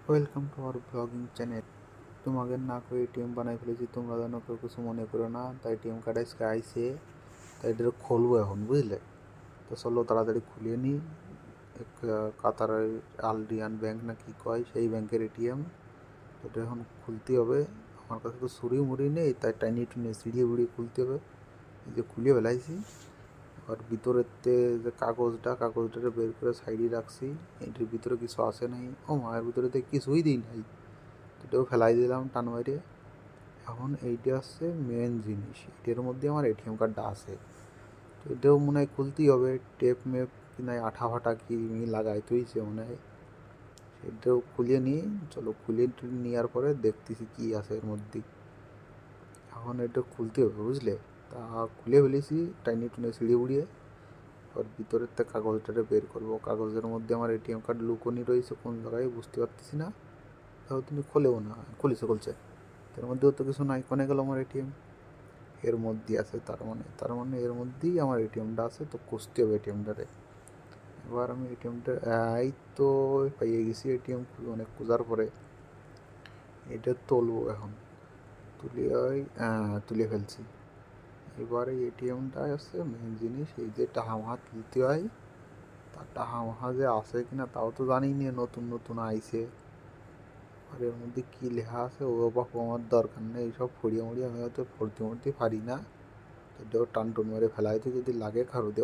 Welcome to our blogging channel. তোমাদের না করে এটিএম বানাই ফেলেছি, তোমরা যেন কেউ কিছু মনে করো না। তাই এটিএম কার্ড আজকে আইসে, তাই এটা খুলবো এখন, বুঝলে? তো চলো তাড়াতাড়ি খুলিয়ে নিই। কাতারের আলডিয়ান ব্যাংক না কি কয়, সেই ব্যাংকের এটিএম। এটা এখন খুলতে হবে। আমার কাছে তো ছুরি মুড়ি নেই, তাই টাইনি টুনি সিঁড়িয়ে বুড়িয়ে খুলতে হবে। এই যে খুলিয়ে ফেলাইছি। আর ভিতরেতে যে কাগজটা বের করে সাইডে রাখছি। এটির ভিতরে কিছু আছে নাই। ও মায়ের ভিতরেতে কিছুই দিই নাই, এটাও ফেলাই দিলাম টান মারিয়ে। এখন এইটা হচ্ছে মেন জিনিস, এটার মধ্যে আমার এটিএম কার্ডটা আছে। তো এটাও মনে হয় খুলতেই হবে। টেপ মেপ কি নাই, আঠা ফাটা কি লাগাই তুইছে মনে হয়। সেটাও খুলিয়ে নিই। চলো খুলিয়ে নেওয়ার পরে দেখতেছি কি আছে এর মধ্যে। এখন এটা খুলতে হবে, বুঝলে? তা খুলে ফেলেছি টাইনি টুনে সিঁড়ি উড়িয়ে। আর ভিতরের থেকে কাগজটাকে বের করবো। কাগজের মধ্যে আমার এটিএম কার্ড লুকোনি রয়েছে কোন জায়গায় বুঝতে পারতেছি না। তাও তুমি খোলেও না, খুলছে। তার মধ্যেও তো কিছু নাই, কোনে গেল আমার এটিএম? এর মধ্যে আছে, তার মানে এর মধ্যেই আমার এটিএমটা আছে। তো খুঁজতে হবে এটিএমটারে। এবার আমি এটিএমটা, এই তো পাইয়ে গেছি এটিএম। অনেক খোঁজার পরে এটা তুলবো এখন। তুলে ফেলছি। এবার এই এটিএমটা আছে মেন জিনিস। এই যে টাহা মাহা তুলতে হয়, তার টাহা মাহা যে আছে কিনা তাও তো জানি না, নতুন নতুন আইছে। আর এর মধ্যে কী লেখা আছে ও বাপু আমার দরকার নেই, এইসব ফড়িয়ে মুড়িয়ে আমি হয়তো ফড়তে পারি না। এটাও টান টুন মেরে ফেলাইতে যদি লাগে খারু দিয়ে